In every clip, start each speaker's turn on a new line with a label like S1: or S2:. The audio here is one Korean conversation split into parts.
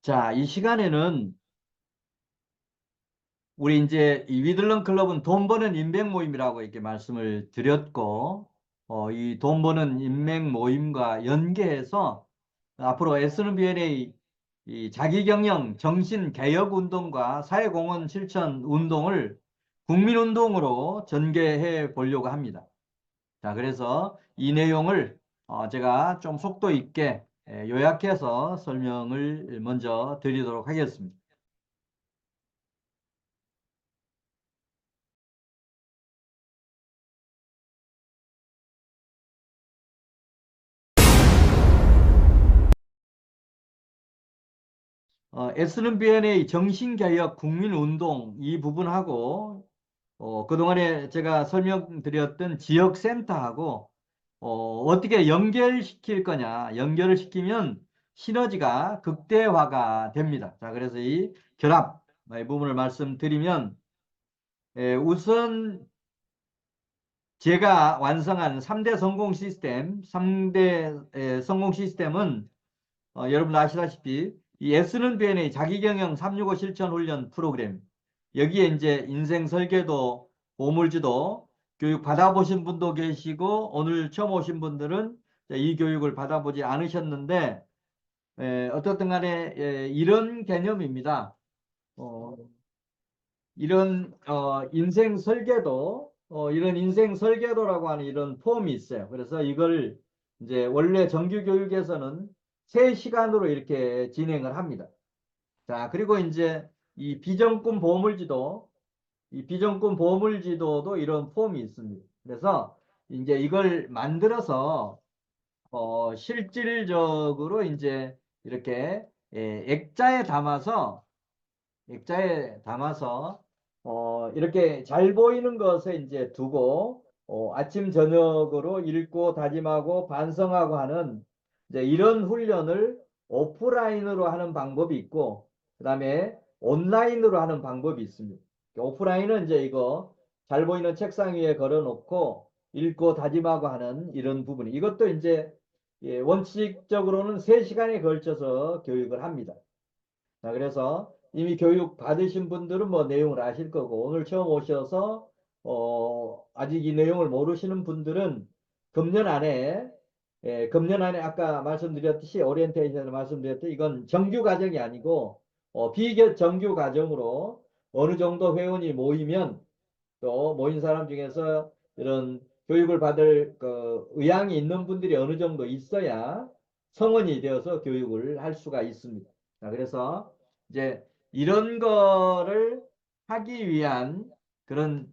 S1: 자, 이 시간에는 우리 이제 이 위들런 클럽은 돈 버는 인맥 모임이라고 이렇게 말씀을 드렸고, 이 돈 버는 인맥 모임과 연계해서 앞으로 SNBNA 이 자기경영 정신 개혁 운동과 사회공헌 실천 운동을 국민운동으로 전개해 보려고 합니다. 자, 그래서 이 내용을 제가 좀 속도 있게 요약해서 설명을 먼저 드리도록 하겠습니다. SNBN의 정신개혁 국민운동 이 부분하고 그동안에 제가 설명드렸던 지역센터하고 어떻게 연결시킬 거냐. 연결을 시키면 시너지가 극대화가 됩니다. 자, 그래서 이 결합 이 부분을 말씀드리면 우선 제가 완성한 3대 성공 시스템, 3대 성공 시스템은 여러분 아시다시피 이 S는 BNA 자기경영 365 실천 훈련 프로그램 여기에 이제 인생 설계도 보물지도 교육 받아보신 분도 계시고 오늘 처음 오신 분들은 이 교육을 받아보지 않으셨는데 어떻든 간에 이런 개념입니다. 어, 이런 인생 설계도 이런 인생 설계도라고 하는 이런 폼이 있어요. 그래서 이걸 이제 원래 정규 교육에서는 3시간으로 이렇게 진행을 합니다. 자, 그리고 이제 이 비정품 보물지도 이 비정품 보물지도도 이런 폼이 있습니다. 그래서 이제 이걸 만들어서 실질적으로 이제 이렇게 액자에 담아서 이렇게 잘 보이는 것에 이제 두고 아침 저녁으로 읽고 다짐하고 반성하고 하는 이제 이런 훈련을 오프라인으로 하는 방법이 있고 그다음에 온라인으로 하는 방법이 있습니다. 오프라인은 이제 이거 잘 보이는 책상 위에 걸어 놓고 읽고 다짐하고 하는 이런 부분. 이것도 이제 원칙적으로는 3시간에 걸쳐서 교육을 합니다. 자, 그래서 이미 교육 받으신 분들은 뭐 내용을 아실 거고, 오늘 처음 오셔서, 아직 이 내용을 모르시는 분들은 금년 안에, 금년 안에 아까 말씀드렸듯이, 오리엔테이션을 말씀드렸듯이, 이건 정규 과정이 아니고, 비정규 과정으로 어느 정도 회원이 모이면 또 모인 사람 중에서 이런 교육을 받을 그 의향이 있는 분들이 어느 정도 있어야 성원이 되어서 교육을 할 수가 있습니다. 자, 그래서 이제 이런 거를 하기 위한 그런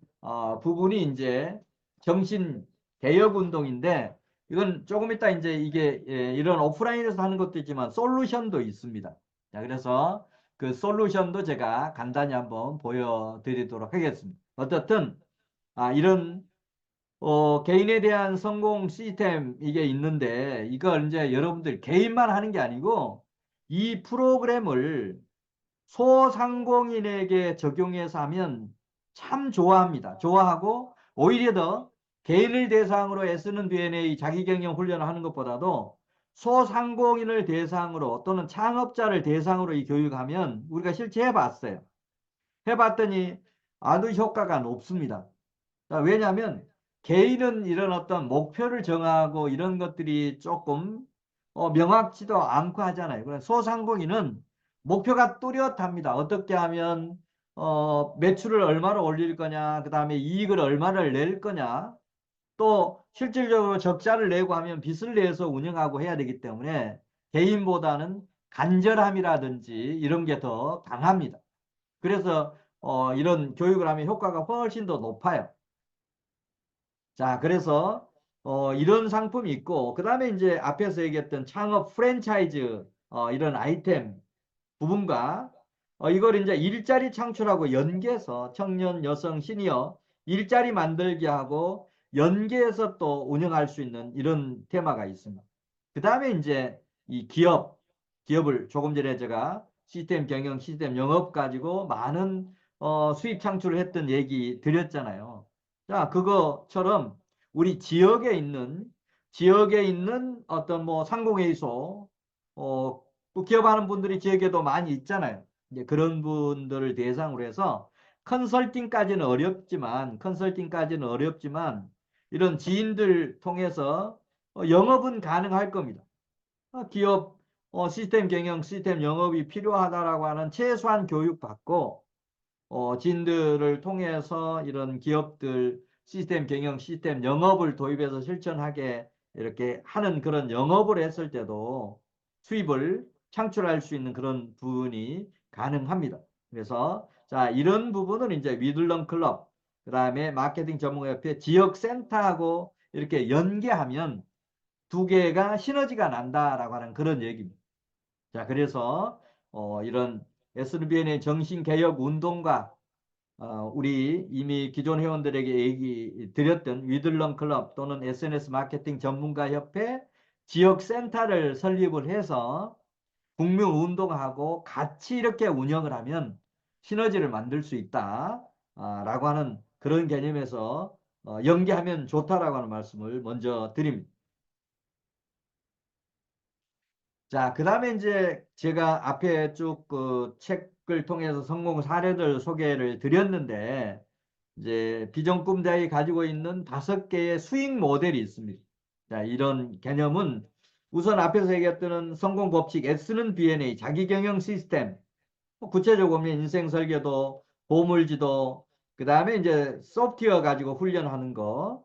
S1: 부분이 이제 정신 개혁 운동인데 이건 조금 이따 이제 이게 이런 오프라인에서 하는 것도 있지만 솔루션도 있습니다. 자, 그래서 그 솔루션도 제가 간단히 한번 보여드리도록 하겠습니다. 어떻든 이런 개인에 대한 성공 시스템 이게 있는데 이걸 이제 여러분들 개인만 하는 게 아니고 이 프로그램을 소상공인에게 적용해서 하면 참 좋아합니다. 좋아하고 오히려 더 개인을 대상으로 애쓰는 DNA 자기경영 훈련을 하는 것보다도 소상공인을 대상으로 또는 창업자를 대상으로 이 교육하면 우리가 실제 해봤어요. 해봤더니 아주 효과가 높습니다. 왜냐하면 개인은 이런 어떤 목표를 정하고 이런 것들이 조금 명확지도 않고 하잖아요. 그래서 소상공인은 목표가 뚜렷합니다. 어떻게 하면 매출을 얼마로 올릴 거냐, 그 다음에 이익을 얼마를 낼 거냐, 또 실질적으로 적자를 내고 하면 빚을 내서 운영하고 해야 되기 때문에 개인보다는 간절함이라든지 이런 게 더 강합니다. 그래서 이런 교육을 하면 효과가 훨씬 더 높아요. 자, 그래서 이런 상품이 있고 그 다음에 이제 앞에서 얘기했던 창업 프랜차이즈 이런 아이템 부분과 이걸 이제 일자리 창출하고 연계해서 청년, 여성, 시니어 일자리 만들게 하고 연계해서 또 운영할 수 있는 이런 테마가 있습니다. 그 다음에 이제 이 기업을 조금 전에 제가 시스템 경영, 시스템 영업 가지고 많은 수입 창출을 했던 얘기 드렸잖아요. 자, 그거처럼 우리 지역에 있는 어떤 뭐 상공회의소, 또 기업하는 분들이 지역에도 많이 있잖아요. 이제 그런 분들을 대상으로 해서 컨설팅까지는 어렵지만 이런 지인들 통해서 영업은 가능할 겁니다. 기업 시스템 경영, 시스템 영업이 필요하다라고 하는 최소한 교육 받고 지인들을 통해서 이런 기업들 시스템 경영, 시스템 영업을 도입해서 실천하게 이렇게 하는 그런 영업을 했을 때도 수입을 창출할 수 있는 그런 부분이 가능합니다. 그래서 자, 이런 부분은 이제 위들런 클럽, 그다음에 마케팅 전문가협회 지역 센터하고 이렇게 연계하면 두 개가 시너지가 난다라고 하는 그런 얘기입니다. 자, 그래서 이런 SNBN의 정신개혁 운동과 우리 이미 기존 회원들에게 얘기 드렸던 위들런 클럽 또는 SNS 마케팅 전문가 협회 지역 센터를 설립을 해서 국민 운동하고 같이 이렇게 운영을 하면 시너지를 만들 수 있다. 라고 하는 그런 개념에서 연계하면 좋다라고 하는 말씀을 먼저 드립니다. 자, 그 다음에 이제 제가 앞에 쭉 그 책을 통해서 성공 사례들 소개를 드렸는데, 이제 비전꿈대학이 가지고 있는 5개의 수익 모델이 있습니다. 자, 이런 개념은 우선 앞에서 얘기했던 성공 법칙, S는 B&A, 자기경영 시스템, 구체적으로 보면 인생 설계도, 보물지도, 그 다음에 이제 소프트웨어 가지고 훈련하는 거,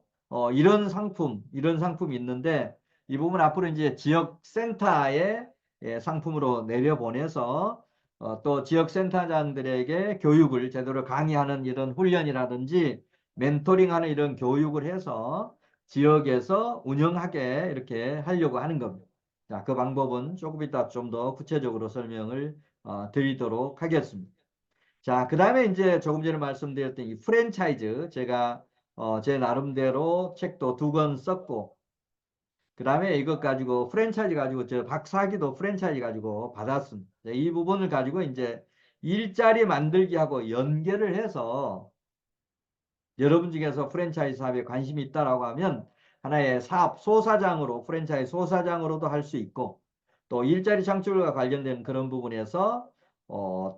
S1: 이런 상품이 있는데, 이 부분 앞으로 이제 지역 센터에 상품으로 내려보내서 또 지역 센터장들에게 교육을 제대로 강의하는 이런 훈련이라든지 멘토링하는 이런 교육을 해서 지역에서 운영하게 이렇게 하려고 하는 겁니다. 자, 그 방법은 조금 이따 좀 더 구체적으로 설명을 드리도록 하겠습니다. 자, 그 다음에 이제 조금 전에 말씀드렸던 이 프랜차이즈, 제가 제 나름대로 책도 2권 썼고, 그 다음에 이것 가지고 프랜차이즈 가지고 저 박사학위도 프랜차이즈 가지고 받았습니다. 이 부분을 가지고 이제 일자리 만들기하고 연계를 해서 여러분 중에서 프랜차이즈 사업에 관심이 있다라고 하면 하나의 사업 소사장으로 프랜차이즈 소사장으로도 할 수 있고 또 일자리 창출과 관련된 그런 부분에서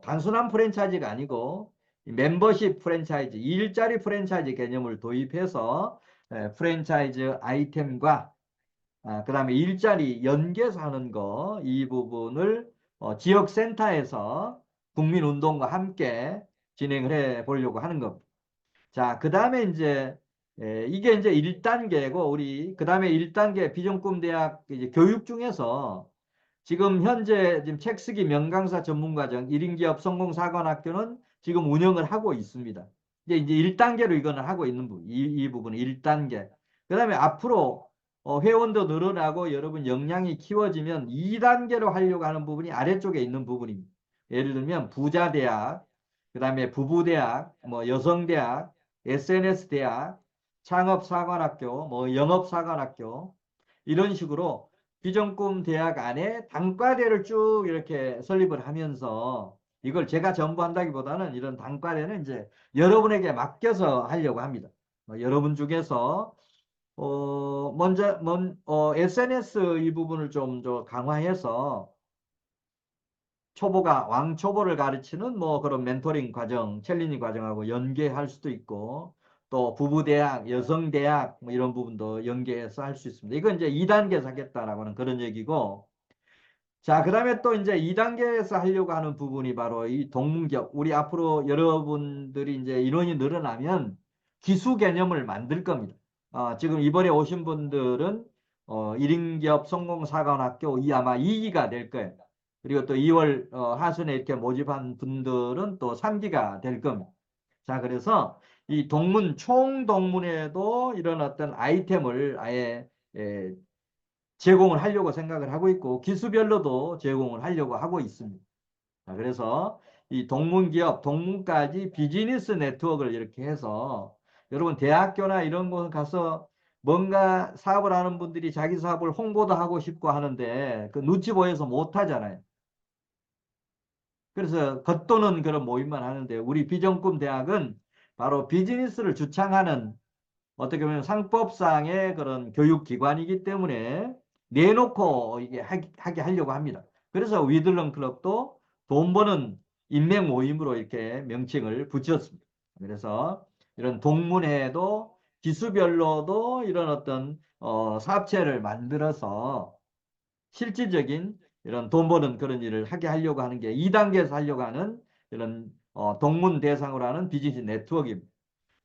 S1: 단순한 프랜차이즈가 아니고 멤버십 프랜차이즈, 일자리 프랜차이즈 개념을 도입해서 프랜차이즈 아이템과 그다음에 일자리 연계해서 하는 거, 이 부분을 지역센터에서 국민운동과 함께 진행을 해 보려고 하는 겁니다. 자, 그 다음에 이제 이게 이제 1단계고 우리 그 다음에 1단계 비전꿈대학 이제 교육 중에서 지금 현재 지금 책 쓰기 명강사 전문과정 1인기업 성공사관학교는 지금 운영을 하고 있습니다. 이제 1단계로 이거는 하고 있는 부분, 이 부분은 1단계. 그 다음에 앞으로 회원도 늘어나고 여러분 역량이 키워지면 2단계로 하려고 하는 부분이 아래쪽에 있는 부분입니다. 예를 들면 부자대학, 그 다음에 부부대학, 뭐 여성대학, SNS대학, 창업사관학교, 뭐 영업사관학교 이런 식으로 비전꿈 대학 안에 단과대를 쭉 이렇게 설립을 하면서 이걸 제가 전부 한다기보다는 이런 단과대는 이제 여러분에게 맡겨서 하려고 합니다. 여러분 중에서 SNS 이 부분을 좀 강화해서 초보가 왕초보를 가르치는 뭐 그런 멘토링 과정, 챌린지 과정하고 연계할 수도 있고 또 부부대학, 여성대학 뭐 이런 부분도 연계해서 할 수 있습니다. 이건 이제 2단계에서 하겠다라고 하는 그런 얘기고 자, 그 다음에 또 이제 2단계에서 하려고 하는 부분이 바로 이 동문기업. 우리 앞으로 여러분들이 이제 인원이 늘어나면 기수 개념을 만들 겁니다. 지금 이번에 오신 분들은 1인기업 성공사관학교 이 아마 2기가 될 거예요. 그리고 또 2월 하순에 이렇게 모집한 분들은 또 3기가 될 겁니다. 자, 그래서 이 동문, 총동문회도 이런 어떤 아이템을 아예 제공을 하려고 생각을 하고 있고 기수별로도 제공을 하려고 하고 있습니다. 자, 그래서 이 동문기업, 동문까지 비즈니스 네트워크를 이렇게 해서 여러분 대학교나 이런 곳 가서 뭔가 사업을 하는 분들이 자기 사업을 홍보도 하고 싶고 하는데 그 눈치 보여서 못 하잖아요. 그래서 겉도는 그런 모임만 하는데 우리 비전꿈 대학은 바로 비즈니스를 주창하는 어떻게 보면 상법상의 그런 교육기관이기 때문에 내놓고 이게 하게 하려고 합니다. 그래서 위들런 클럽도 돈 버는 인맥 모임으로 이렇게 명칭을 붙였습니다. 그래서 이런 동문회도 기수별로도 이런 어떤 사업체를 만들어서 실질적인 이런 돈 버는 그런 일을 하게 하려고 하는 게 2단계에서 하려고 하는 이런 동문 대상으로 하는 비즈니스 네트워크입니다.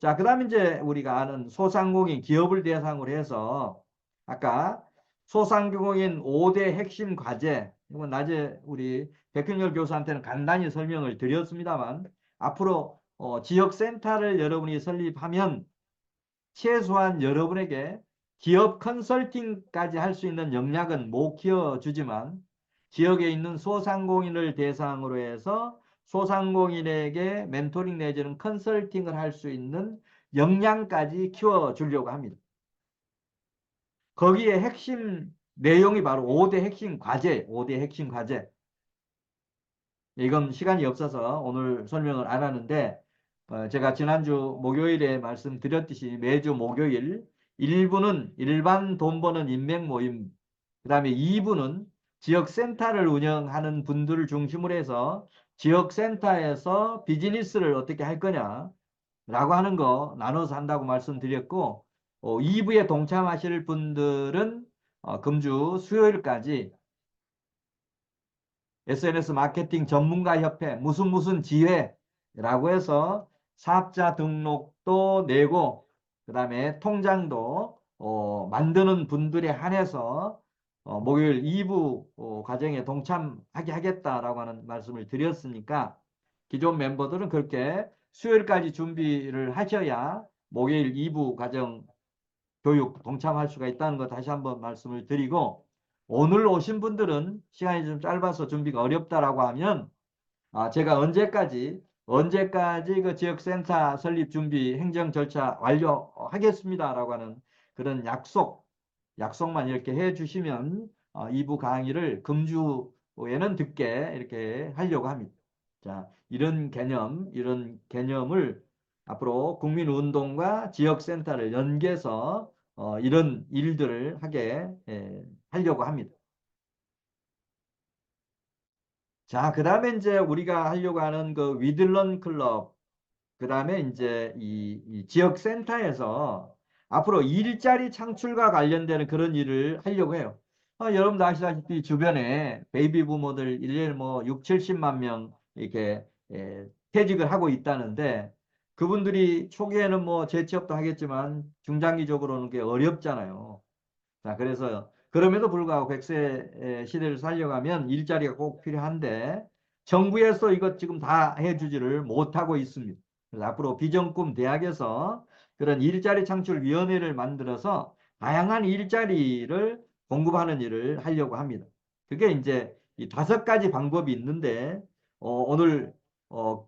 S1: 자, 그다음에 이제 우리가 아는 소상공인 기업을 대상으로 해서 아까 소상공인 5대 핵심 과제, 이건 낮에 우리 백현열 교수한테는 간단히 설명을 드렸습니다만 앞으로 지역센터를 여러분이 설립하면 최소한 여러분에게 기업 컨설팅까지 할 수 있는 역량은 못 키워주지만 지역에 있는 소상공인을 대상으로 해서 소상공인에게 멘토링 내지는 컨설팅을 할 수 있는 역량까지 키워주려고 합니다. 거기에 핵심 내용이 바로 5대 핵심 과제, 5대 핵심 과제. 이건 시간이 없어서 오늘 설명을 안 하는데 제가 지난주 목요일에 말씀드렸듯이 매주 목요일 1부는 일반 돈 버는 인맥 모임, 그 다음에 2부는 지역센터를 운영하는 분들을 중심으로 해서 지역센터에서 비즈니스를 어떻게 할 거냐 라고 하는 거 나눠서 한다고 말씀드렸고 2부에 동참하실 분들은 금주 수요일까지 SNS 마케팅 전문가 협회 무슨 지회라고 해서 사업자 등록도 내고 그다음에 통장도 만드는 분들에 한해서 목요일 2부 과정에 동참하게 하겠다라고 하는 말씀을 드렸으니까 기존 멤버들은 그렇게 수요일까지 준비를 하셔야 목요일 2부 과정 교육 동참할 수가 있다는 거 다시 한번 말씀을 드리고 오늘 오신 분들은 시간이 좀 짧아서 준비가 어렵다라고 하면 제가 언제까지 그 지역센터 설립 준비 행정 절차 완료하겠습니다라고 하는 그런 약속만 이렇게 해 주시면 2부 강의를 금주에는 듣게 이렇게 하려고 합니다. 자, 이런 개념을 앞으로 국민운동과 지역센터를 연계해서 이런 일들을 하려고 합니다. 자, 그 다음에 이제 우리가 하려고 하는 그 위들런 클럽, 그 다음에 이제 이 지역센터에서 앞으로 일자리 창출과 관련되는 그런 일을 하려고 해요. 여러분도 아시다시피 주변에 베이비 부모들 1년 뭐 6, 70만 명 이렇게 퇴직을 하고 있다는데 그분들이 초기에는 뭐 재취업도 하겠지만 중장기적으로는 게 어렵잖아요. 자, 그래서 그럼에도 불구하고 100세 시대를 살려가면 일자리가 꼭 필요한데 정부에서 이것 지금 다 해주지를 못하고 있습니다. 그래서 앞으로 비전꿈 대학에서 그런 일자리 창출 위원회를 만들어서 다양한 일자리를 공급하는 일을 하려고 합니다. 그게 이제 이 5가지 방법이 있는데 오늘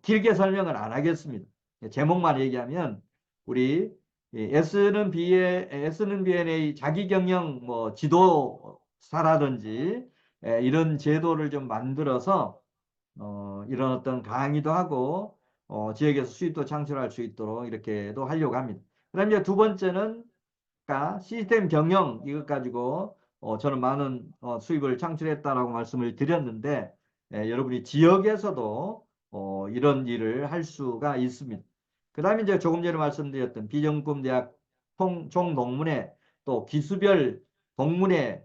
S1: 길게 설명을 안 하겠습니다. 제목만 얘기하면 우리 S는 B&A 자기경영 뭐 지도사라든지 이런 제도를 좀 만들어서 이런 어떤 강의도 하고 지역에서 수입도 창출할 수 있도록 이렇게도 하려고 합니다. 그다음 이제 두 번째는 시스템 경영 이것 가지고 저는 많은 수입을 창출했다라고 말씀을 드렸는데 여러분이 지역에서도 이런 일을 할 수가 있습니다. 그 다음에 이제 조금 전에 말씀드렸던 비전꿈 대학 총동문회 또 기수별 동문회의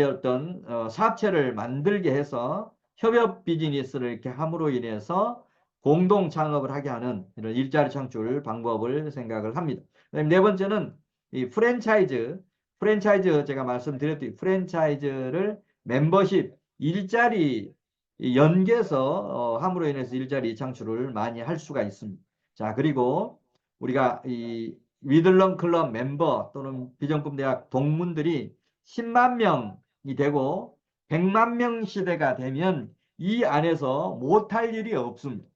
S1: 어떤 사업체를 만들게 해서 협업 비즈니스를 이렇게 함으로 인해서 공동 창업을 하게 하는 이런 일자리 창출 방법을 생각을 합니다. 그다음에 네 번째는 이 프랜차이즈 제가 말씀드렸듯이 프랜차이즈를 멤버십 일자리 연계해서 함으로 인해서 일자리 창출을 많이 할 수가 있습니다. 자, 그리고 우리가 이 위들런 클럽 멤버 또는 비전꿈 대학 동문들이 10만 명이 되고 100만 명 시대가 되면 이 안에서 못할 일이 없습니다.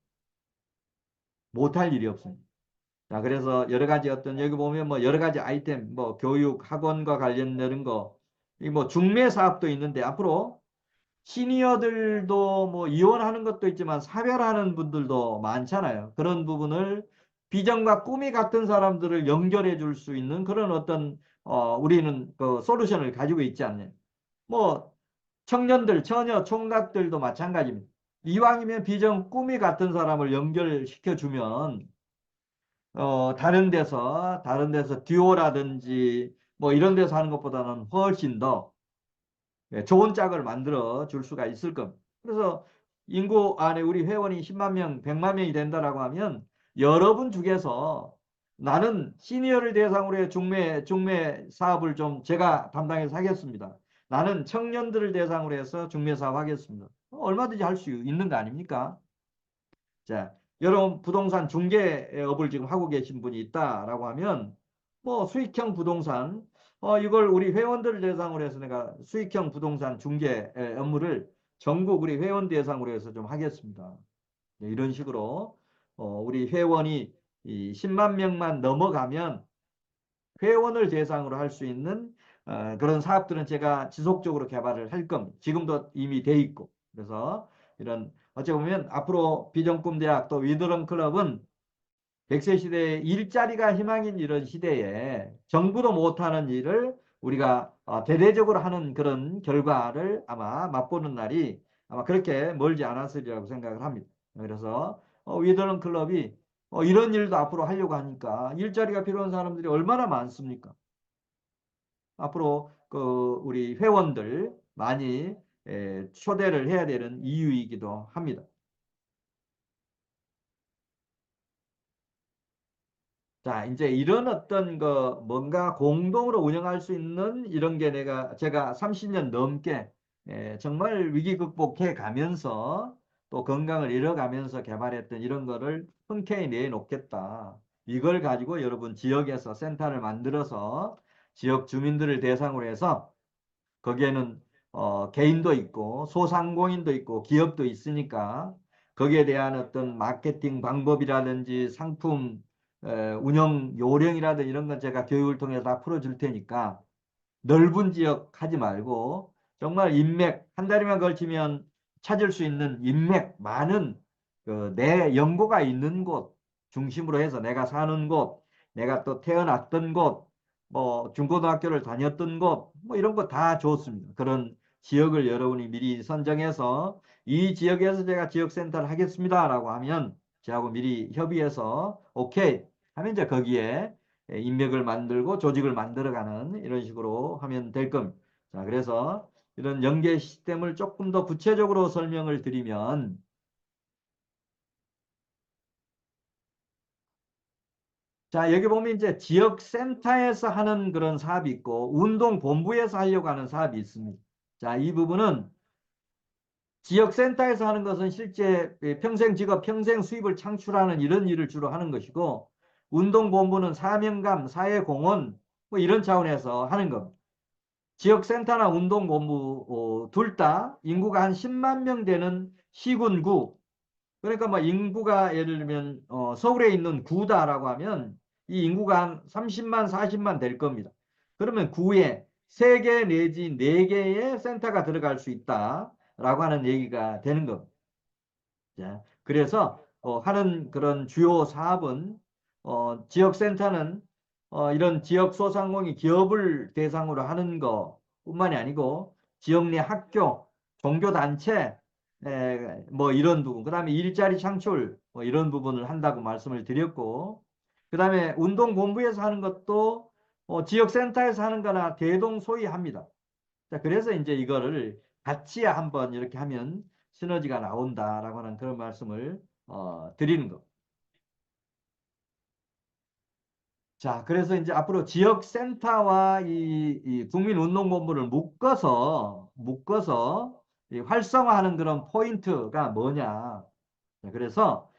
S1: 못할 일이 없습니다. 자, 그래서 여러 가지 여기 보면 뭐 여러 가지 아이템, 뭐 교육, 학원과 관련되는 거, 이 뭐 중매 사업도 있는데 앞으로 시니어들도 뭐 이혼하는 것도 있지만 사별하는 분들도 많잖아요. 그런 부분을 비전과 꿈이 같은 사람들을 연결해 줄 수 있는 그런 어떤 우리는 그 솔루션을 가지고 있지 않나요? 뭐 청년들, 처녀, 총각들도 마찬가지입니다. 이왕이면 비전 꿈이 같은 사람을 연결시켜주면 다른 데서 듀오라든지 뭐 이런 데서 하는 것보다는 훨씬 더 좋은 짝을 만들어 줄 수가 있을 겁니다. 그래서 인구 안에 우리 회원이 10만 명, 100만 명이 된다라고 하면 여러분 중에서 나는 시니어를 대상으로 해 중매 사업을 좀 제가 담당해서 하겠습니다. 나는 청년들을 대상으로 해서 중매 사업 하겠습니다. 얼마든지 할 수 있는 거 아닙니까? 자, 여러분 부동산 중개업을 지금 하고 계신 분이 있다라고 하면 뭐 수익형 부동산 이걸 우리 회원들을 대상으로 해서 내가 수익형 부동산 중개 업무를 전국 우리 회원 대상으로 해서 좀 하겠습니다. 네, 이런 식으로 우리 회원이 이 10만 명만 넘어가면 회원을 대상으로 할 수 있는 그런 사업들은 제가 지속적으로 개발을 할 겁니다. 지금도 이미 돼 있고. 그래서 이런 어찌 보면 앞으로 비전꿈대학 또 위드런 클럽은 100세 시대에 일자리가 희망인 이런 시대에 정부도 못하는 일을 우리가 대대적으로 하는 그런 결과를 아마 맛보는 날이 아마 그렇게 멀지 않았으리라고 생각을 합니다. 그래서 위드런 클럽이 이런 일도 앞으로 하려고 하니까 일자리가 필요한 사람들이 얼마나 많습니까? 앞으로 그 우리 회원들 많이 초대를 해야 되는 이유이기도 합니다. 자, 이제 이런 어떤 거 뭔가 공동으로 운영할 수 있는 이런 게 제가 30년 넘게 정말 위기 극복해 가면서 또 건강을 잃어가면서 개발했던 이런 거를 흔쾌히 내놓겠다. 이걸 가지고 여러분 지역에서 센터를 만들어서 지역 주민들을 대상으로 해서 거기에는 개인도 있고 소상공인도 있고 기업도 있으니까 거기에 대한 어떤 마케팅 방법이라든지 상품 운영 요령이라든지 이런 건 제가 교육을 통해서 다 풀어줄 테니까 넓은 지역 하지 말고 정말 인맥 한 달이면 걸치면 찾을 수 있는 인맥 많은 내 연고가 있는 곳 중심으로 해서 내가 사는 곳, 내가 또 태어났던 곳, 뭐 중고등학교를 다녔던 곳, 뭐 이런 거 다 좋습니다. 그런 지역을 여러분이 미리 선정해서 이 지역에서 제가 지역센터를 하겠습니다라고 하면 저하고 미리 협의해서 오케이 하면 이제 거기에 인맥을 만들고 조직을 만들어가는 이런 식으로 하면 될 겁니다. 자, 그래서 이런 연계 시스템을 조금 더 구체적으로 설명을 드리면 자, 여기 보면 이제 지역센터에서 하는 그런 사업이 있고 운동본부에서 하려고 하는 사업이 있습니다. 자, 이 부분은 지역센터에서 하는 것은 실제 평생 직업, 평생 수입을 창출하는 이런 일을 주로 하는 것이고 운동본부는 사명감, 사회공헌 뭐 이런 차원에서 하는 겁니다. 지역센터나 운동본부 둘 다 인구가 한 10만 명 되는 시군구 그러니까 뭐 인구가 예를 들면 서울에 있는 구다라고 하면 이 인구가 한 30만 40만 될 겁니다. 그러면 구에 3개 내지 4개의 센터가 들어갈 수 있다라고 하는 얘기가 되는 겁니다. 자, 그래서 하는 그런 주요 사업은 지역센터는 이런 지역 소상공인 기업을 대상으로 하는 것뿐만이 아니고 지역 내 학교, 종교단체 뭐 이런 부분, 그다음에 일자리 창출 뭐 이런 부분을 한다고 말씀을 드렸고, 그다음에 운동본부에서 하는 것도 지역센터에서 하는 거나 대동소이합니다. 자, 그래서 이제 이거를 같이 한번 이렇게 하면 시너지가 나온다라고 하는 그런 말씀을 드리는 거. 자, 그래서 이제 앞으로 지역센터와 이 국민운동본부를 묶어서 이 활성화하는 그런 포인트가 뭐냐. 자, 그래서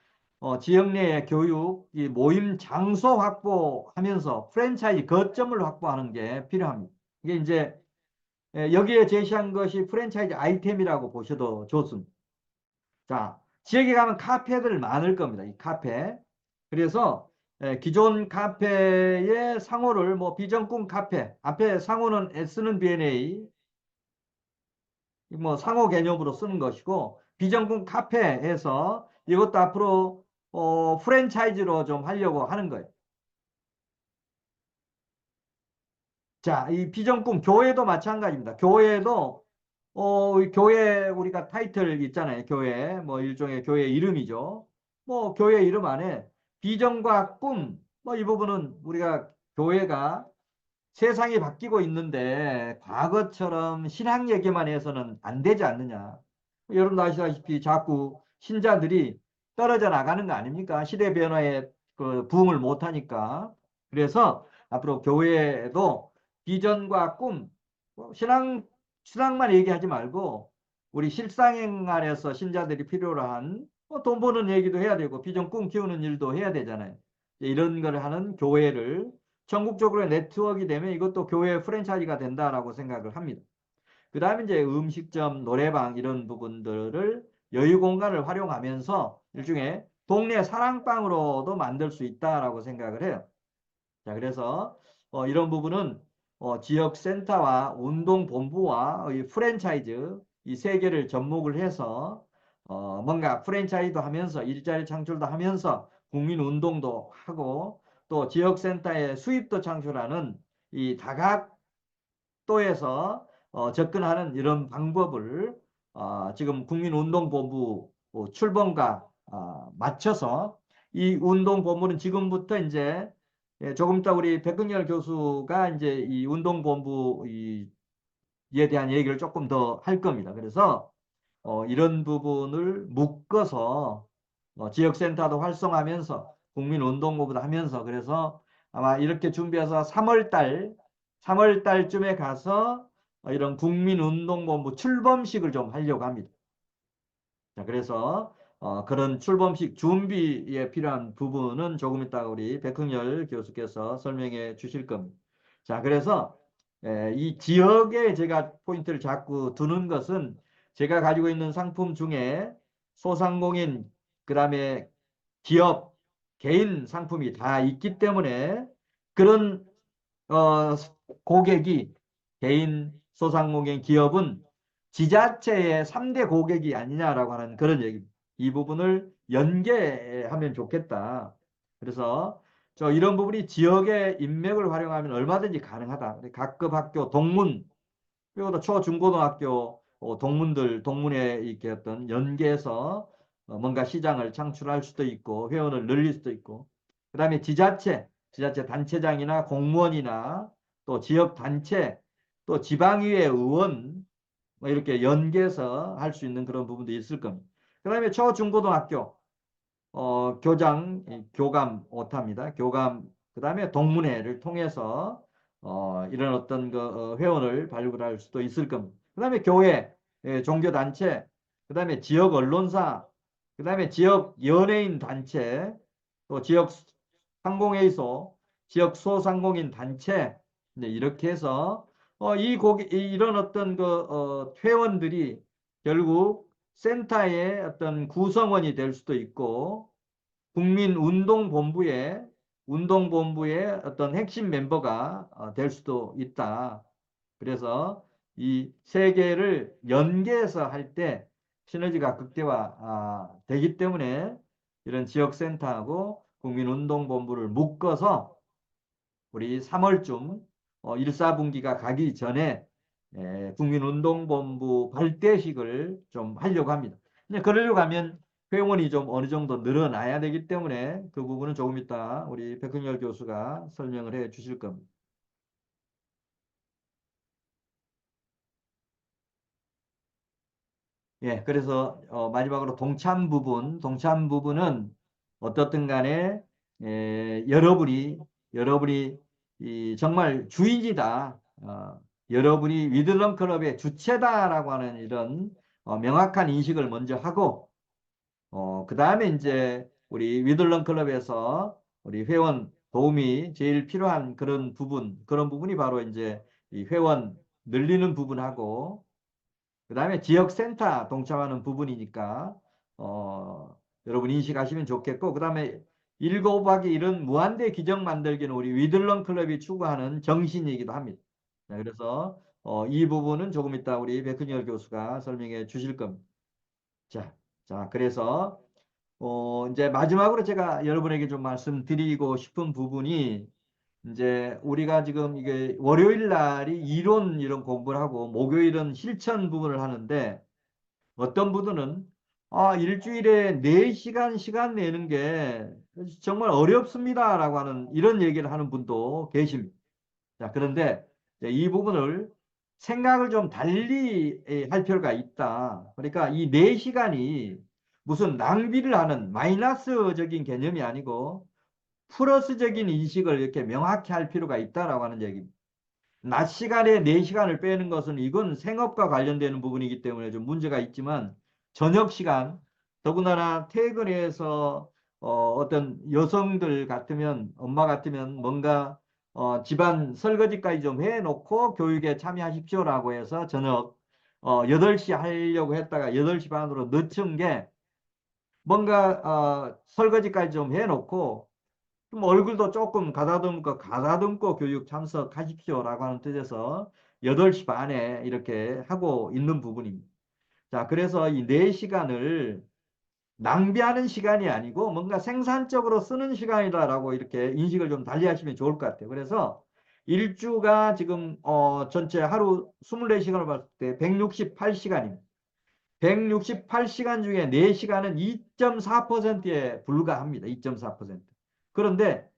S1: 지역 내의 교육, 이 모임 장소 확보하면서 프랜차이즈 거점을 확보하는 게 필요합니다. 이게 이제 여기에 제시한 것이 프랜차이즈 아이템이라고 보셔도 좋습니다. 자, 지역에 가면 카페들 많을 겁니다. 이 카페. 그래서 기존 카페의 상호를 뭐 비전꿈 카페, 앞에 상호는 S는 B&A, 뭐 상호 개념으로 쓰는 것이고 비전꿈 카페에서 이것도 앞으로 프랜차이즈로 좀 하려고 하는 거예요. 자, 이 비전꿈 교회도 마찬가지입니다. 교회도 이 교회 우리가 타이틀 있잖아요. 교회 뭐 일종의 교회 이름이죠. 뭐 교회 이름 안에 비전과 꿈 뭐 이 부분은 우리가 교회가 세상이 바뀌고 있는데 과거처럼 신학 얘기만 해서는 안 되지 않느냐. 여러분 아시다시피 자꾸 신자들이 떨어져 나가는 거 아닙니까? 시대 변화에 그 부응을 못하니까. 그래서 앞으로 교회에도 비전과 꿈, 신앙만 얘기하지 말고 우리 실상생활에서 신자들이 필요로 한돈 버는 얘기도 해야 되고 비전 꿈 키우는 일도 해야 되잖아요. 이런 걸 하는 교회를 전국적으로 네트워크가 되면 이것도 교회 프랜차이즈가 된다라고 생각을 합니다. 그 다음에 이제 음식점, 노래방 이런 부분들을 여유 공간을 활용하면서 일종의 동네 사랑방으로도 만들 수 있다라고 생각을 해요. 자, 그래서 이런 부분은 지역센터와 운동본부와 이 프랜차이즈 이 세 개를 접목을 해서 뭔가 프랜차이즈도 하면서 일자리 창출도 하면서 국민운동도 하고 또 지역센터의 수입도 창출하는 이 다각도에서 접근하는 이런 방법을 지금 국민운동본부 출범과 맞춰서 이 운동본부는 지금부터 이제 조금 이따 우리 백근열 교수가 이제 이 운동본부에 대한 얘기를 조금 더 할 겁니다. 그래서 이런 부분을 묶어서 지역센터도 활성화하면서 국민운동본부도 하면서 그래서 아마 이렇게 준비해서 3월 달쯤에 가서 이런 국민운동본부 출범식을 좀 하려고 합니다. 자, 그래서 그런 출범식 준비에 필요한 부분은 조금 이따 우리 백흥열 교수께서 설명해 주실 겁니다. 자, 그래서 이 지역에 제가 포인트를 자꾸 두는 것은 제가 가지고 있는 상품 중에 소상공인, 그다음에 기업, 개인 상품이 다 있기 때문에 그런 어, 고객이 개인, 소상공인, 기업은 지자체의 3대 고객이 아니냐라고 하는 그런 얘기입니다. 이 부분을 연계하면 좋겠다. 그래서 이런 부분이 지역의 인맥을 활용하면 얼마든지 가능하다. 각급 학교 동문 그리고 또 초, 중, 고등학교 동문회 이렇게 어떤 연계해서 뭔가 시장을 창출할 수도 있고 회원을 늘릴 수도 있고 그다음에 지자체 단체장이나 공무원이나 또 지역 단체 또 지방의회 의원 뭐 이렇게 연계해서 할 수 있는 그런 부분도 있을 겁니다. 그다음에 초, 중, 고등학교 교장, 교감 오타입니다. 교감, 그 다음에 동문회를 통해서 이런 어떤 그 회원을 발굴할 수도 있을 겁니다. 그 다음에 교회, 종교단체, 그 다음에 지역 언론사, 그 다음에 지역 연예인 단체, 또 지역 상공회의소, 지역 소상공인 단체, 네, 이렇게 해서 이런 어떤 그 회원들이 결국 센터의 어떤 구성원이 될 수도 있고 운동본부의 어떤 핵심 멤버가 될 수도 있다. 그래서 이 세 개를 연계해서 할 때 시너지가 극대화 되기 때문에 이런 지역센터하고 국민운동본부를 묶어서 우리 3월쯤 1, 4분기가 가기 전에 국민운동본부 발대식을 좀 하려고 합니다. 그러려고 하면 회원이 좀 어느 정도 늘어나야 되기 때문에 그 부분은 조금 이따 우리 백흥열 교수가 설명을 해 주실 겁니다. 예, 그래서 마지막으로 동참 부분은 어떻든 간에 여러분이 정말 주인이다. 여러분이 위들럼 클럽의 주체다라고 하는 이런 명확한 인식을 먼저 하고 그 다음에 이제 우리 위들럼 클럽에서 우리 회원 도움이 제일 필요한 그런 부분이 바로 이제 이 회원 늘리는 부분하고 그다음에 지역센터 동참하는 부분이니까 여러분 인식하시면 좋겠고 그다음에 1 곱하기 1은 무한대 기적 만들기는 우리 위들런 클럽이 추구하는 정신이기도 합니다. 자, 그래서 이 부분은 조금 이따 우리 백근열 교수가 설명해 주실 겁니다. 자, 그래서 이제 마지막으로 제가 여러분에게 좀 말씀드리고 싶은 부분이 이제 우리가 지금 이게 월요일 날이 이론 이런 공부를 하고 목요일은 실천 부분을 하는데 어떤 분들은 일주일에 4시간 시간 내는 게 정말 어렵습니다라고 하는 이런 얘기를 하는 분도 계십니다. 자, 그런데 이제 이 부분을 생각을 좀 달리 할 필요가 있다. 그러니까 이 4시간이 무슨 낭비를 하는 마이너스적인 개념이 아니고 플러스적인 인식을 이렇게 명확히 할 필요가 있다라고 하는 얘기입니다. 낮 시간에 4시간을 빼는 것은 이건 생업과 관련되는 부분이기 때문에 좀 문제가 있지만 저녁 시간, 더군다나 퇴근해서 어떤 여성들 같으면 엄마 같으면 뭔가 집안 설거지까지 좀 해놓고 교육에 참여하십시오라고 해서 저녁 8시 하려고 했다가 8시 반으로 늦춘 게 뭔가 설거지까지 좀 해놓고 좀 얼굴도 조금 가다듬고 교육 참석하십시오라고 하는 뜻에서 8시 반에 이렇게 하고 있는 부분입니다. 자, 그래서 이 4시간을 낭비하는 시간이 아니고 뭔가 생산적으로 쓰는 시간이다라고 이렇게 인식을 좀 달리 하시면 좋을 것 같아요. 그래서 일주가 지금 전체 하루 24시간을 봤을 때 168시간입니다. 168시간 중에 4시간은 2.4%에 불과합니다. 2.4%. 그런데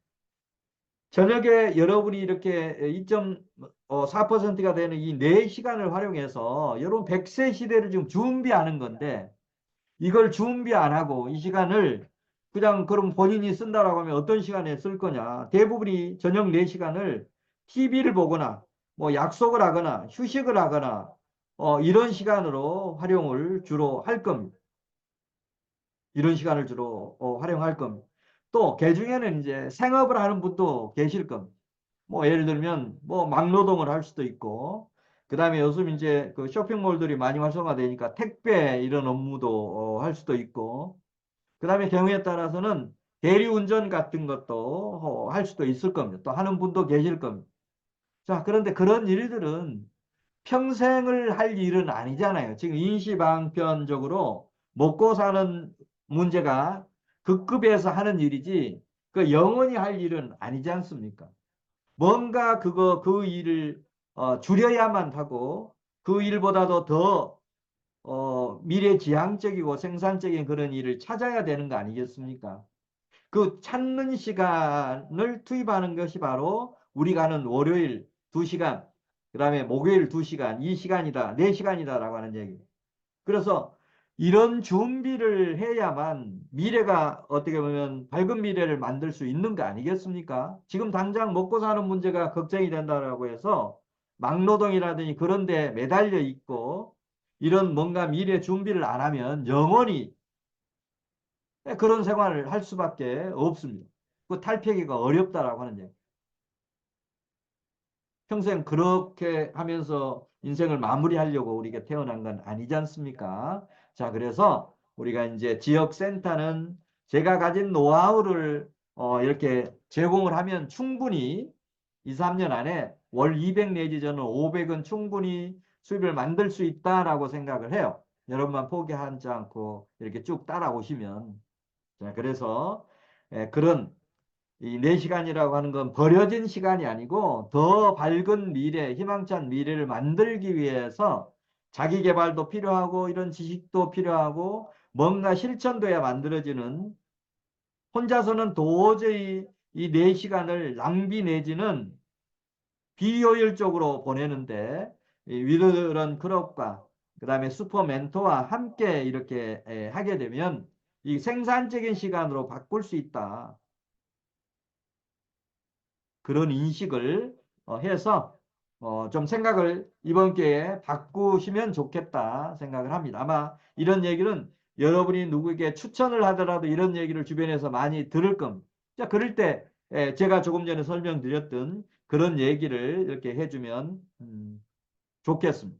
S1: 저녁에 여러분이 이렇게 2.4%가 되는 이 4시간을 활용해서 여러분 100세 시대를 지금 준비하는 건데 이걸 준비 안 하고 이 시간을 그냥 그럼 본인이 쓴다라고 하면 어떤 시간에 쓸 거냐. 대부분이 저녁 4시간을 TV를 보거나 뭐 약속을 하거나 휴식을 하거나 이런 시간으로 활용을 주로 할 겁니다. 이런 시간을 주로 활용할 겁니다. 또 개중에는 이제 생업을 하는 분도 계실 겁니다. 뭐 예를 들면 뭐 막노동을 할 수도 있고 그다음에 요즘 이제 그 쇼핑몰들이 많이 활성화되니까 택배 이런 업무도 할 수도 있고 그다음에 경우에 따라서는 대리운전 같은 것도 할 수도 있을 겁니다. 또 하는 분도 계실 겁니다. 자, 그런데 그런 일들은 평생을 할 일은 아니잖아요. 지금 임시방편적으로 먹고 사는 문제가 급급해서 하는 일이지 그 영원히 할 일은 아니지 않습니까? 뭔가 그 일을 줄여야만 하고 그 일보다도 더 미래지향적이고 생산적인 그런 일을 찾아야 되는 거 아니겠습니까? 그 찾는 시간을 투입하는 것이 바로 우리가 하는 월요일 2시간, 그 다음에 목요일 2시간, 이 시간이다, 4시간이다라고 하는 얘기. 그래서 이런 준비를 해야만 미래가 어떻게 보면 밝은 미래를 만들 수 있는 거 아니겠습니까? 지금 당장 먹고 사는 문제가 걱정이 된다라고 해서 막노동이라든지 그런 데 매달려 있고 이런 뭔가 미래 준비를 안 하면 영원히 그런 생활을 할 수밖에 없습니다. 그 탈피하기가 어렵다라고 하는 얘기. 평생 그렇게 하면서 인생을 마무리하려고 우리가 태어난 건 아니지 않습니까? 자, 그래서 우리가 이제 지역센터는 제가 가진 노하우를 이렇게 제공을 하면 충분히 2, 3년 안에 월 200 내지 저는 500은 충분히 수입을 만들 수 있다라고 생각을 해요. 여러분만 포기하지 않고 이렇게 쭉 따라오시면. 자, 그래서 그런 이 4시간이라고 하는 건 버려진 시간이 아니고 더 밝은 미래, 희망찬 미래를 만들기 위해서 자기 개발도 필요하고 이런 지식도 필요하고 뭔가 실천돼야 만들어지는 혼자서는 도저히 이 4시간을 낭비 내지는 비효율적으로 보내는데 이 위드런 클럽과 그다음에 슈퍼 멘토와 함께 이렇게 하게 되면 이 생산적인 시간으로 바꿀 수 있다. 그런 인식을 해서 좀 생각을 이번 기회에 바꾸시면 좋겠다 생각을 합니다. 아마 이런 얘기는 여러분이 누구에게 추천을 하더라도 이런 얘기를 주변에서 많이 들을 겁니다. 자, 그럴 때 제가 조금 전에 설명드렸던 그런 얘기를 이렇게 해주면 좋겠습니다.